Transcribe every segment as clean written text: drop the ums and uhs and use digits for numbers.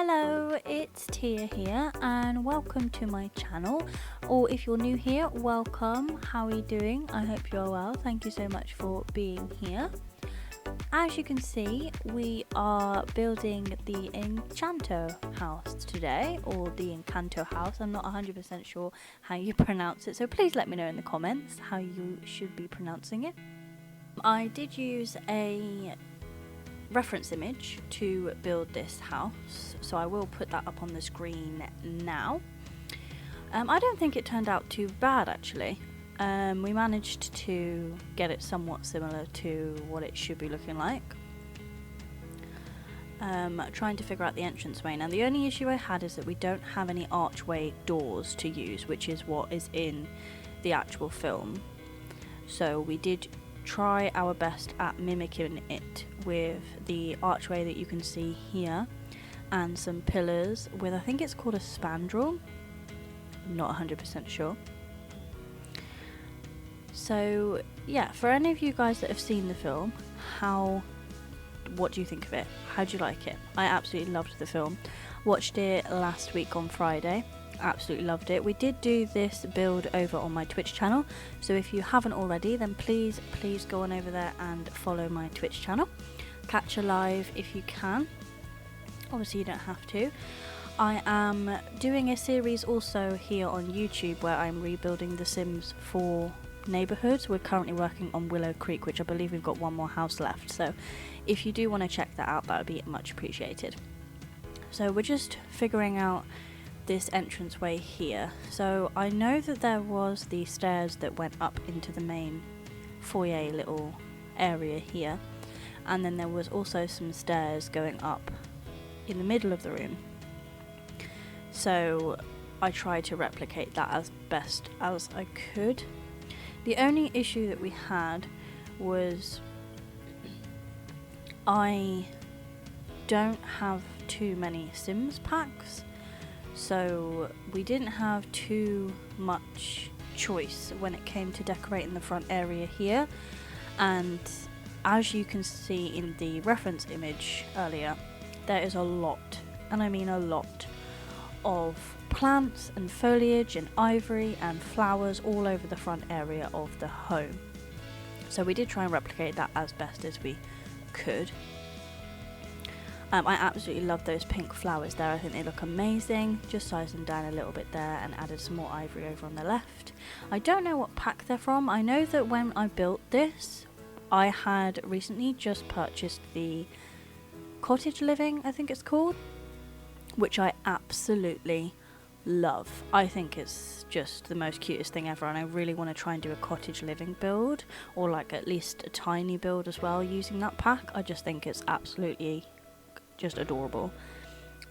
Hello, it's Tia here and welcome to my channel, or if you're new here, welcome. How are you doing? I hope you're well. Thank you so much for being here. As you can see, we are building the Encanto house today, or the Encanto house. I'm not 100% sure how you pronounce it, so please let me know in the comments how you should be pronouncing it. I did use a reference image to build this house, so I will put that up on the screen now. I don't think it turned out too bad actually. We managed to get it somewhat similar to what it should be looking like. Trying to figure out the entranceway. Now the only issue I had is that we don't have any archway doors to use, which is what is in the actual film. So we did try our best at mimicking it with the archway that you can see here and some pillars with, I think it's called a spandrel, I'm not 100% sure. So yeah, for any of you guys that have seen the film, what do you think of it? How do you like it? I absolutely loved the film. Watched it last week on Friday. Absolutely loved it. We did do this build over on my Twitch channel, so if you haven't already, then please go on over there and follow my Twitch channel. Catch a live if you can. Obviously you don't have to. I am doing a series also here on YouTube where I'm rebuilding The Sims 4 neighborhoods. We're currently working on Willow Creek, which I believe we've got one more house left, so if you do want to check that out, that would be much appreciated. So we're just figuring out this entranceway here. So I know that there was the stairs that went up into the main foyer little area here, and then there was also some stairs going up in the middle of the room. So I tried to replicate that as best as I could. The only issue that we had was I don't have too many Sims packs, so we didn't have too much choice when it came to decorating the front area here. And as you can see in the reference image earlier, there is a lot, and I mean a lot, of plants and foliage and ivory and flowers all over the front area of the home. So we did try and replicate that as best as we could. I absolutely love those pink flowers there. I think they look amazing. Just sized them down a little bit there and added some more ivory over on the left. I don't know what pack they're from. I know that when I built this, I had recently just purchased the Cottage Living, I think it's called, which I absolutely love. I think it's just the most cutest thing ever, and I really want to try and do a cottage living build, or like at least a tiny build as well using that pack. I just think it's absolutely just adorable.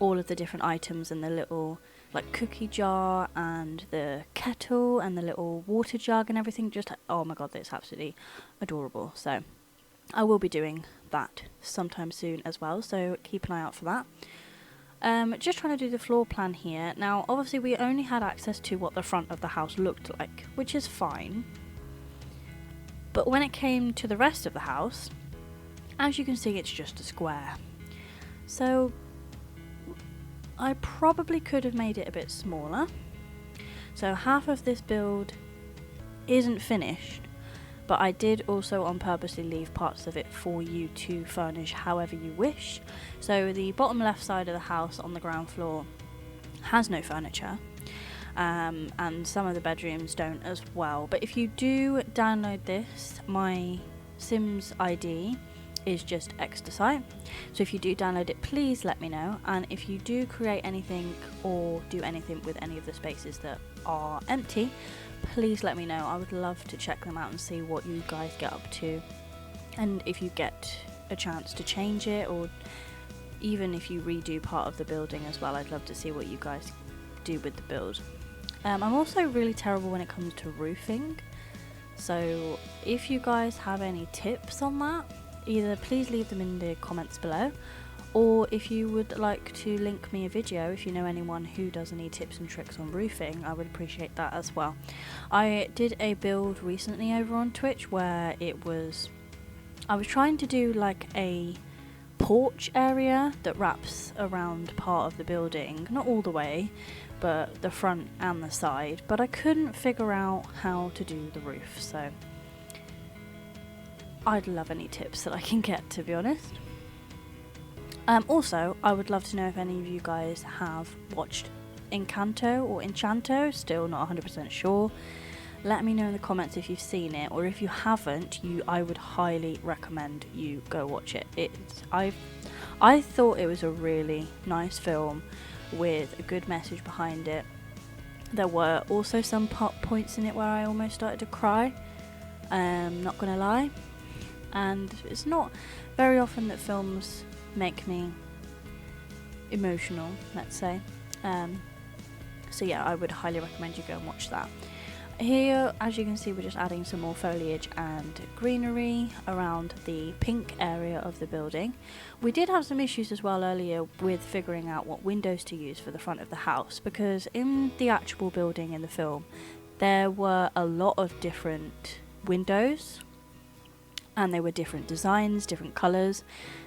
All of the different items and the little like cookie jar and the kettle and the little water jug and everything, just oh my god, that's absolutely adorable. So I will be doing that sometime soon as well, so keep an eye out for that. Just trying to do the floor plan here. Now obviously we only had access to what the front of the house looked like, which is fine, but when it came to the rest of the house, as you can see, it's just a square. So I probably could have made it a bit smaller. So half of this build isn't finished, but I did also on purposely leave parts of it for you to furnish however you wish. So the bottom left side of the house on the ground floor has no furniture, and some of the bedrooms don't as well. But if you do download this, my Sims ID is just Extacite, so if you do download it, please let me know. And if you do create anything or do anything with any of the spaces that are empty, please let me know. I would love to check them out and see what you guys get up to, and if you get a chance to change it, or even if you redo part of the building as well, I'd love to see what you guys do with the build. I'm also really terrible when it comes to roofing, so if you guys have any tips on that, either please leave them in the comments below, or if you would like to link me a video, if you know anyone who does any tips and tricks on roofing, I would appreciate that as well. I did a build recently over on Twitch where I was trying to do like a porch area that wraps around part of the building, not all the way, but the front and the side, but I couldn't figure out how to do the roof, so I'd love any tips that I can get, to be honest. Also, I would love to know if any of you guys have watched Encanto or Enchanto, still not 100% sure. Let me know in the comments if you've seen it, or if you haven't, I would highly recommend you go watch it. I thought it was a really nice film with a good message behind it. There were also some points in it where I almost started to cry, not gonna lie, and it's not very often that films make me emotional, let's say. So yeah, I would highly recommend you go and watch that. Here, as you can see, we're just adding some more foliage and greenery around the pink area of the building. We did have some issues as well earlier with figuring out what windows to use for the front of the house, because in the actual building in the film there were a lot of different windows and they were different designs, different colours.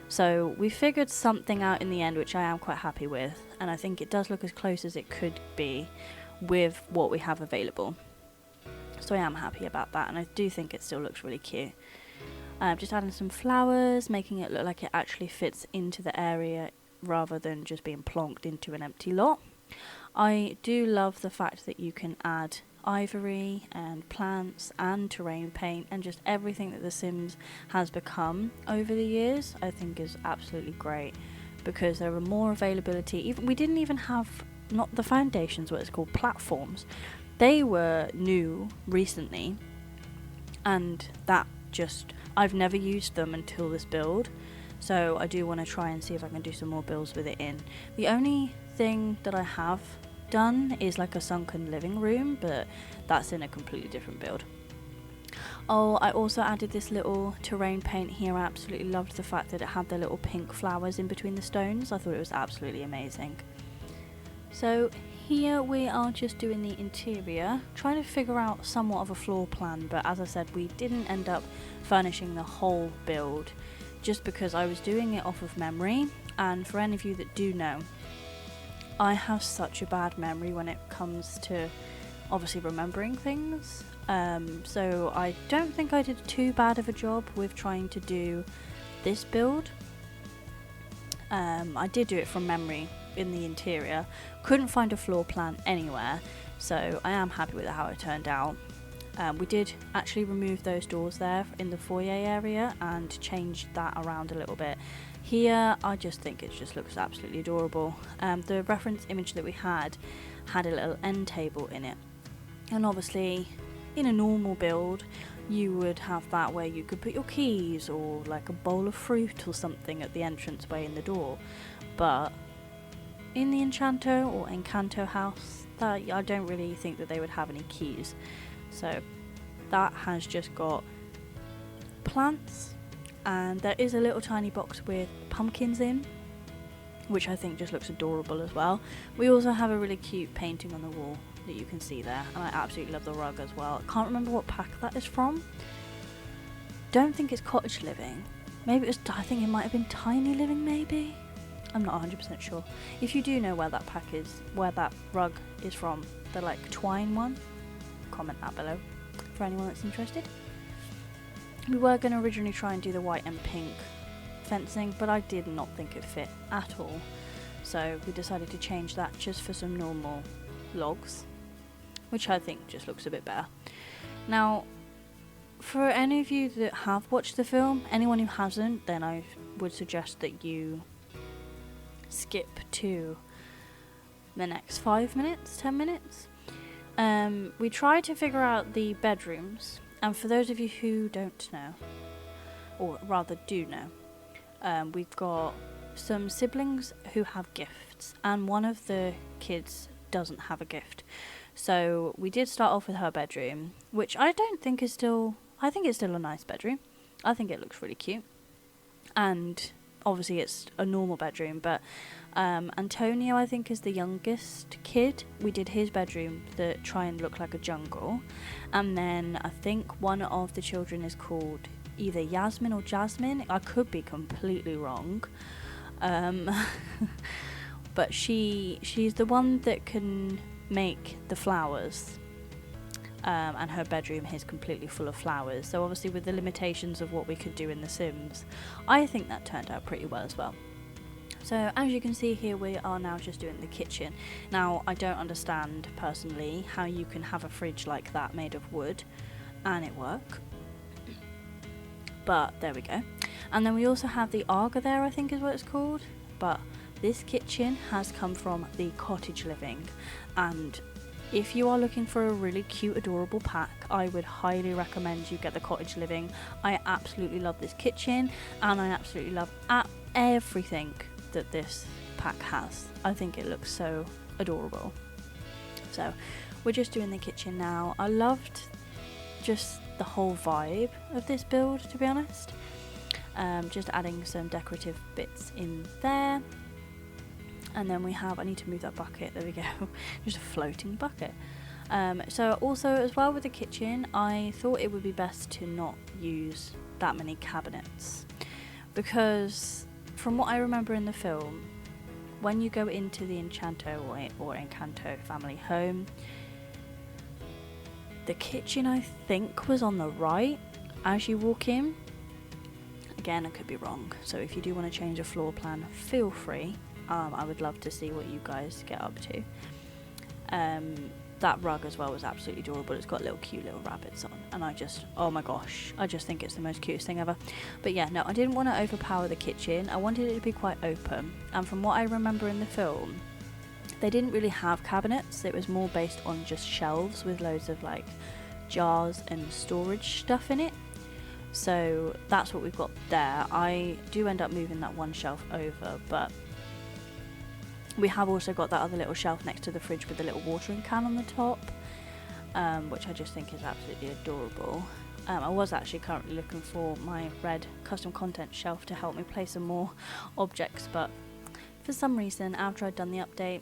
So we figured something out in the end, which I am quite happy with, and I think it does look as close as it could be with what we have available. So I am happy about that, and I do think it still looks really cute. Just adding some flowers, making it look like it actually fits into the area rather than just being plonked into an empty lot. I do love the fact that you can add ivory and plants and terrain paint and just everything that The Sims has become over the years. I think is absolutely great, because there are more availability. We didn't even have, not the foundations, what it's called, platforms. They were new recently, and that just, I've never used them until this build, so I do want to try and see if I can do some more builds with it in. The only thing that I have done is like a sunken living room, but that's in a completely different build. Oh, I also added this little terrain paint here. I absolutely loved the fact that it had the little pink flowers in between the stones. I thought it was absolutely amazing. So here we are just doing the interior, trying to figure out somewhat of a floor plan, but as I said, we didn't end up furnishing the whole build just because I was doing it off of memory. And for any of you that do know, I have such a bad memory when it comes to obviously remembering things, so I don't think I did too bad of a job with trying to do this build. I did do it from memory in the interior, couldn't find a floor plan anywhere, so I am happy with how it turned out. We did actually remove those doors there in the foyer area and changed that around a little bit. Here I just think it just looks absolutely adorable. The reference image that we had a little end table in it, and obviously in a normal build you would have that where you could put your keys or like a bowl of fruit or something at the entranceway in the door, but in the Enchanto or Encanto house, that I don't really think that they would have any keys. So that has just got plants, and there is a little tiny box with pumpkins in, which I think just looks adorable as well. We also have a really cute painting on the wall that you can see there, and I absolutely love the rug as well. I can't remember what pack that is from. Don't think it's Cottage Living. Maybe it was, I think it might have been Tiny Living maybe? I'm not 100% sure. If you do know where that pack is, where that rug is from, the like twine one, comment that below for anyone that's interested. We were going to originally try and do the white and pink fencing, but I did not think it fit at all, so we decided to change that just for some normal logs, which I think just looks a bit better. Now, for any of you that have watched the film, anyone who hasn't, then I would suggest that you skip to the next 5 minutes, 10 minutes. We tried to figure out the bedrooms, and for those of you who don't know, or rather do know, we've got some siblings who have gifts, and one of the kids doesn't have a gift. So we did start off with her bedroom, which I don't think is still, I think it's still a nice bedroom. I think it looks really cute, and obviously it's a normal bedroom, but Antonio, I think, is the youngest kid. We did his bedroom that try and look like a jungle, and then I think one of the children is called either Yasmin or Jasmine. I could be completely wrong. But she's the one that can make the flowers. And her bedroom is completely full of flowers. So obviously with the limitations of what we could do in The Sims, I think that turned out pretty well as well. So as you can see here, we are now just doing the kitchen. Now I don't understand personally how you can have a fridge like that made of wood and it work. But there we go. And then we also have the Arga there, I think is what it's called. But this kitchen has come from the Cottage living, and if you are looking for a really cute, adorable pack, I would highly recommend you get the Cottage living. I absolutely love this kitchen, and I absolutely love everything that this pack has. I think it looks so adorable. So we're just doing the kitchen now. I loved just the whole vibe of this build, to be honest. Just adding some decorative bits in there. And then we have, I need to move that bucket, there we go, just a floating bucket. So also as well with the kitchen, I thought it would be best to not use that many cabinets, because from what I remember in the film, when you go into the Encanto or Encanto family home, the kitchen I think was on the right as you walk in. Again, I could be wrong, so if you do want to change a floor plan, feel free. I would love to see what you guys get up to. That rug as well was absolutely adorable. It's got cute little rabbits on, and oh my gosh, I just think it's the most cutest thing ever. But yeah, no, I didn't want to overpower the kitchen. I wanted it to be quite open, and from what I remember in the film, they didn't really have cabinets. It was more based on just shelves with loads of like jars and storage stuff in it. So that's what we've got there. I do end up moving that one shelf over, but we have also got that other little shelf next to the fridge with the little watering can on the top, which I just think is absolutely adorable. I was actually currently looking for my red custom content shelf to help me play some more objects, but for some reason after I'd done the update,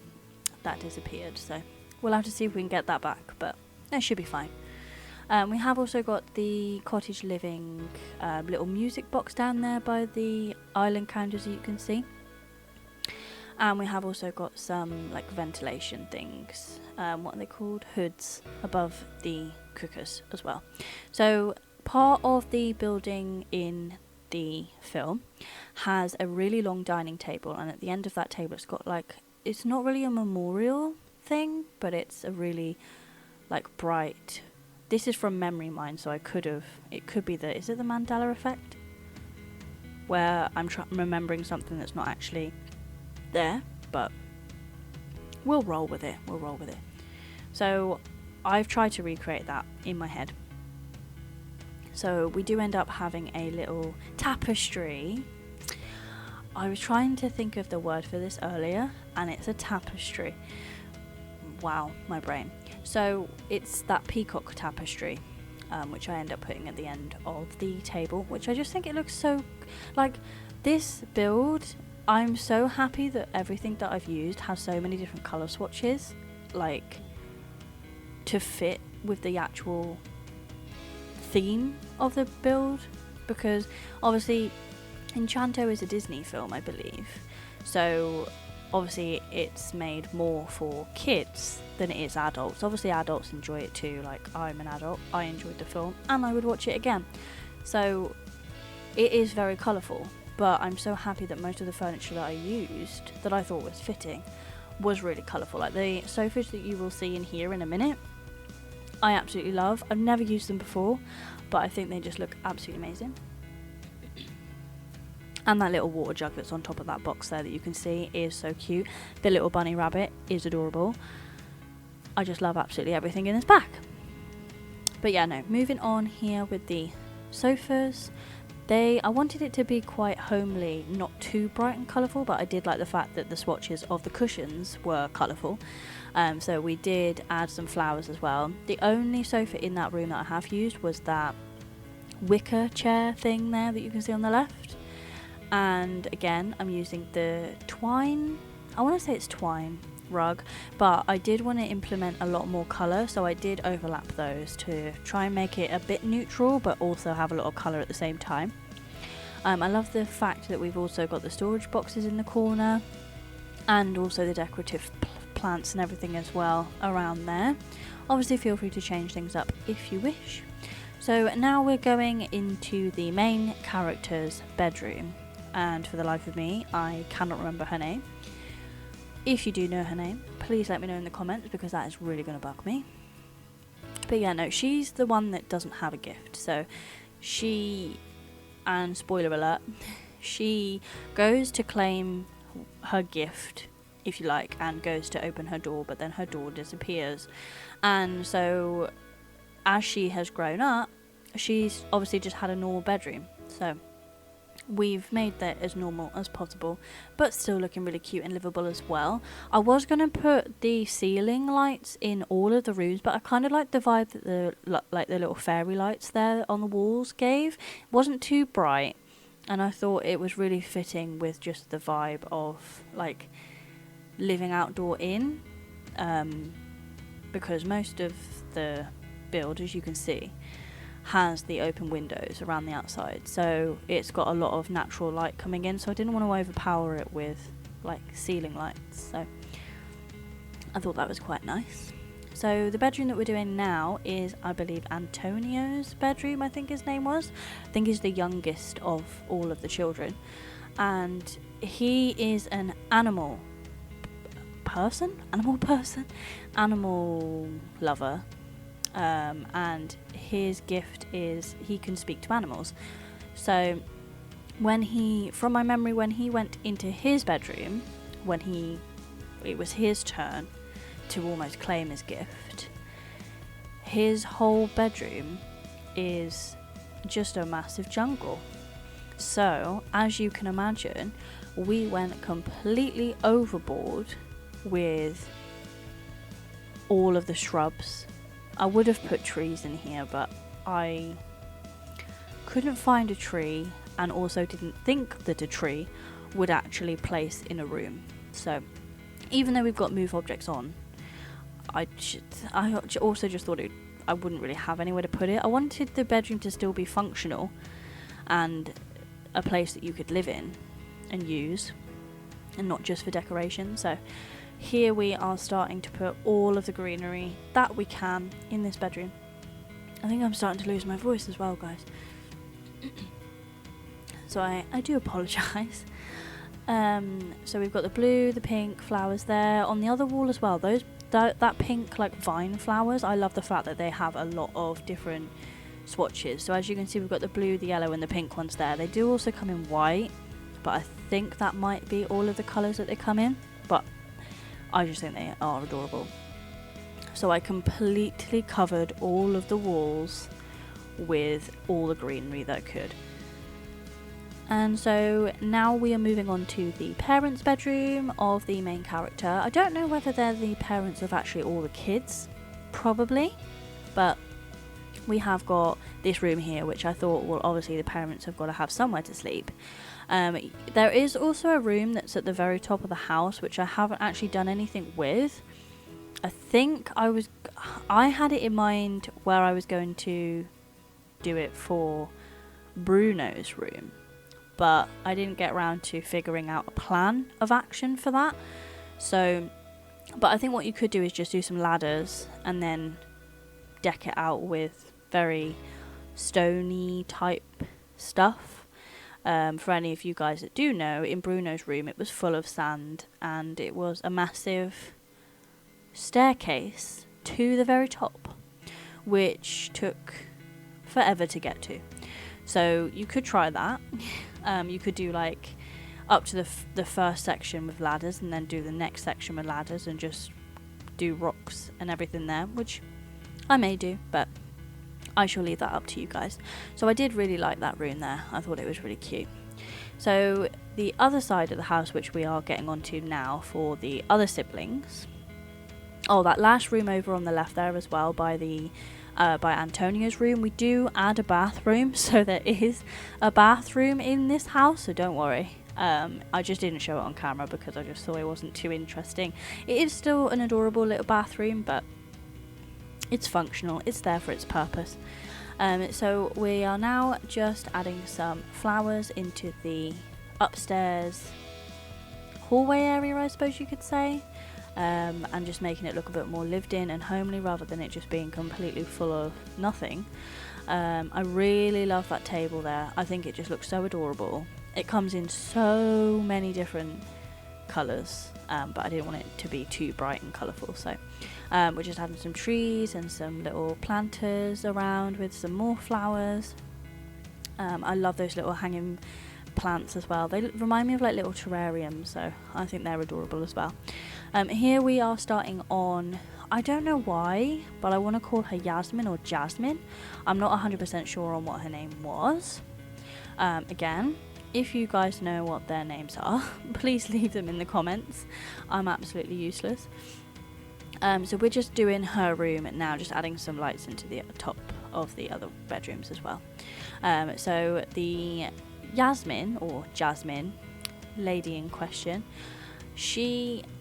that disappeared. So we'll have to see if we can get that back, but it should be fine. We have also got the Cottage living little music box down there by the island counters that you can see. And we have also got some like ventilation things, what are they called? Hoods above the cookers as well. So part of the building in the film has a really long dining table, and at the end of that table it's got like, it's not really a memorial thing, but it's a really like bright, this is from memory mine, so it could be is it the Mandela effect? Where I'm remembering something that's not actually there, but we'll roll with it. So I've tried to recreate that in my head. So we do end up having a little tapestry. I was trying to think of the word for this earlier, and it's a tapestry. Wow, my brain. So it's that peacock tapestry, which I end up putting at the end of the table, which I just think it looks so, like, this build, I'm so happy that everything that I've used has so many different colour swatches, like, to fit with the actual theme of the build, because obviously Encanto is a Disney film, I believe, so obviously it's made more for kids than it is adults. Obviously adults enjoy it too, like I'm an adult, I enjoyed the film and I would watch it again, so it is very colourful. But I'm so happy that most of the furniture that I used, that I thought was fitting, was really colourful. Like the sofas that you will see in here in a minute, I absolutely love. I've never used them before, but I think they just look absolutely amazing. And that little water jug that's on top of that box there that you can see is so cute. The little bunny rabbit is adorable. I just love absolutely everything in this pack. But yeah, no, moving on here with the sofas. I wanted it to be quite homely, not too bright and colourful, but I did like the fact that the swatches of the cushions were colourful. So we did add some flowers as well. The only sofa in that room that I have used was that wicker chair thing there that you can see on the left. And again, I'm using the twine, I want to say it's twine, rug, but I did want to implement a lot more colour, so I did overlap those to try and make it a bit neutral but also have a lot of colour at the same time. I love the fact that we've also got the storage boxes in the corner and also the decorative plants and everything as well around there. Obviously feel free to change things up if you wish. So now we're going into the main character's bedroom, and for the life of me I cannot remember her name. If you do know her name, please let me know in the comments, because that is really going to bug me. But yeah, no, she's the one that doesn't have a gift. So she, and spoiler alert, she goes to claim her gift, if you like, and goes to open her door, but then her door disappears. And so as she has grown up, she's obviously just had a normal bedroom. So we've made that as normal as possible, but still looking really cute and livable as well. I was going to put the ceiling lights in all of the rooms, but I kind of like the vibe that the little fairy lights there on the walls gave. It wasn't too bright, and I thought it was really fitting with just the vibe of like living outdoor in, because most of the build, as you can see, has the open windows around the outside, so it's got a lot of natural light coming in, so I didn't want to overpower it with like ceiling lights, so I thought that was quite nice. So the bedroom that we're doing now is, I believe, Antonio's bedroom, I think his name was. I think he's the youngest of all of the children, and he is an animal lover, and his gift is he can speak to animals. So from my memory, when he went into his bedroom, it was his turn to almost claim his gift, his whole bedroom is just a massive jungle. So as you can imagine, we went completely overboard with all of the shrubs. I would have put trees in here, but I couldn't find a tree, and also didn't think that a tree would actually place in a room. So even though we've got move objects on, I also just thought I wouldn't really have anywhere to put it. I wanted the bedroom to still be functional and a place that you could live in and use, and not just for decoration. So here we are starting to put all of the greenery that we can in this bedroom. I think I'm starting to lose my voice as well, guys. So I do apologise. So we've got the blue, the pink flowers there. On the other wall as well, that pink like vine flowers, I love the fact that they have a lot of different swatches. So as you can see, we've got the blue, the yellow and the pink ones there. They do also come in white, but I think that might be all of the colours that they come in, but I just think they are adorable. So I completely covered all of the walls with all the greenery that I could. And so now we are moving on to the parents' bedroom of the main character. I don't know whether they're the parents of actually all the kids, probably, but we have got this room here, which I thought, well, obviously the parents have got to have somewhere to sleep. There is also a room that's at the very top of the house, which I haven't actually done anything with. I think I had it in mind where I was going to do it for Bruno's room, but I didn't get around to figuring out a plan of action for that. So, but I think what you could do is just do some ladders and then deck it out with very stony type stuff. For any of you guys that do know, in Bruno's room it was full of sand, and it was a massive staircase to the very top, which took forever to get to. So you could try that. You could do like up to the first section with ladders, and then do the next section with ladders, and just do rocks and everything there, which I may do, but I shall leave that up to you guys. So I did really like that room there. I thought it was really cute. So the other side of the house, which we are getting onto now for the other siblings. Oh, that last room over on the left there as well, by Antonio's room, we do add a bathroom. So there is a bathroom in this house, so don't worry. I just didn't show it on camera because I just thought it wasn't too interesting. It is still an adorable little bathroom, but it's functional, it's there for its purpose. So we are now just adding some flowers into the upstairs hallway area, I suppose you could say, and just making it look a bit more lived in and homely rather than it just being completely full of nothing. I really love that table there. I think it just looks so adorable. It comes in so many different colours, but I didn't want it to be too bright and colourful, so we're just adding some trees and some little planters around with some more flowers. I love those little hanging plants as well. They remind me of like little terrariums, so I think they're adorable as well. Here we are starting on, I don't know why, but I want to call her Yasmin or Jasmine. I'm not 100% sure on what her name was. Again, if you guys know what their names are, please leave them in the comments. I'm absolutely useless. So we're just doing her room now, just adding some lights into the top of the other bedrooms as well. So the Yasmin or Jasmine lady in question,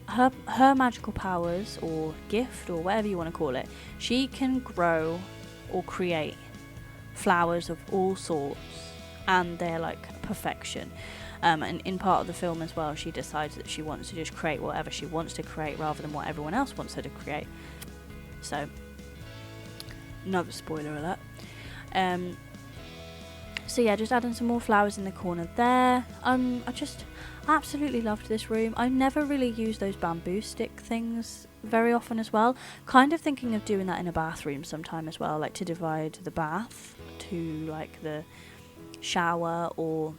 her magical powers or gift or whatever you want to call it, she can grow or create flowers of all sorts, and they're like perfection. And in part of the film as well, she decides that she wants to just create whatever she wants to create rather than what everyone else wants her to create. So another spoiler alert. So yeah, just adding some more flowers in the corner there. I just absolutely loved this room. I never really use those bamboo stick things very often as well. Kind of thinking of doing that in a bathroom sometime as well, like to divide the bath to like the shower or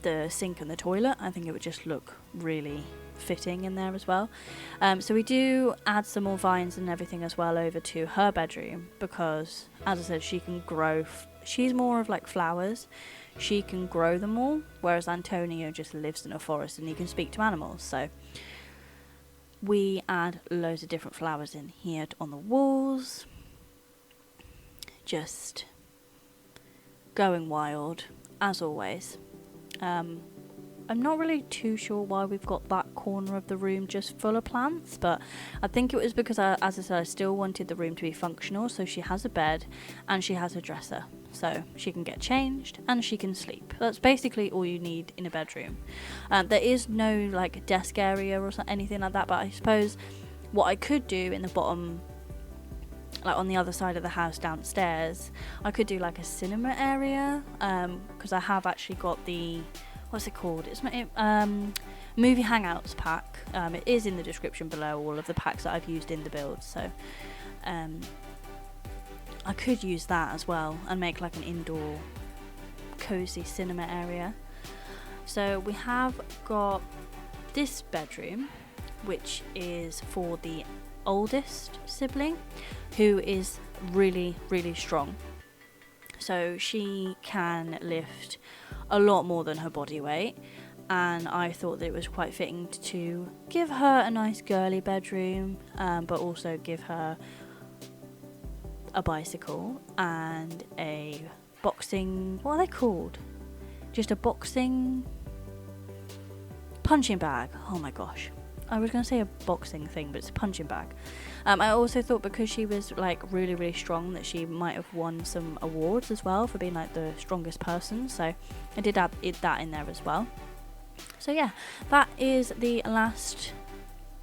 the sink and the toilet. I think it would just look really fitting in there as well. So we do add some more vines and everything as well over to her bedroom because, as I said, she can grow. She's more of like flowers. She can grow them all, whereas Antonio just lives in a forest and he can speak to animals. So we add loads of different flowers in here on the walls. Just going wild, as always. I'm not really too sure why we've got that corner of the room just full of plants, but I think it was because, as I said, I still wanted the room to be functional. So she has a bed and she has a dresser, so she can get changed and she can sleep. That's basically all you need in a bedroom. There is no like desk area or anything like that, but I suppose what I could do in the bottom, like on the other side of the house downstairs, I could do like a cinema area, because I have actually got the, what's it called? It's my movie Hangouts pack. It is in the description below, all of the packs that I've used in the build. So I could use that as well and make like an indoor cozy cinema area. So we have got this bedroom, which is for the oldest sibling, who is really, really strong. So she can lift a lot more than her body weight, and I thought that it was quite fitting to give her a nice girly bedroom, but also give her a bicycle and a boxing, what are they called? Just a boxing punching bag. Oh my gosh, I was going to say a boxing thing, but it's a punching bag. I also thought because she was like really, really strong that she might have won some awards as well for being like the strongest person. So I did add that in there as well. So yeah, that is the last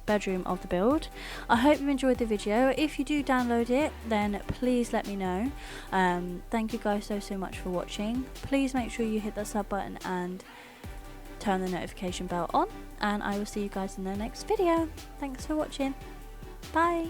bedroom of the build. I hope you enjoyed the video. If you do download it, then please let me know. Thank you guys so much for watching. Please make sure you hit that sub button and turn the notification bell on, and I will see you guys in the next video. Thanks for watching. Bye.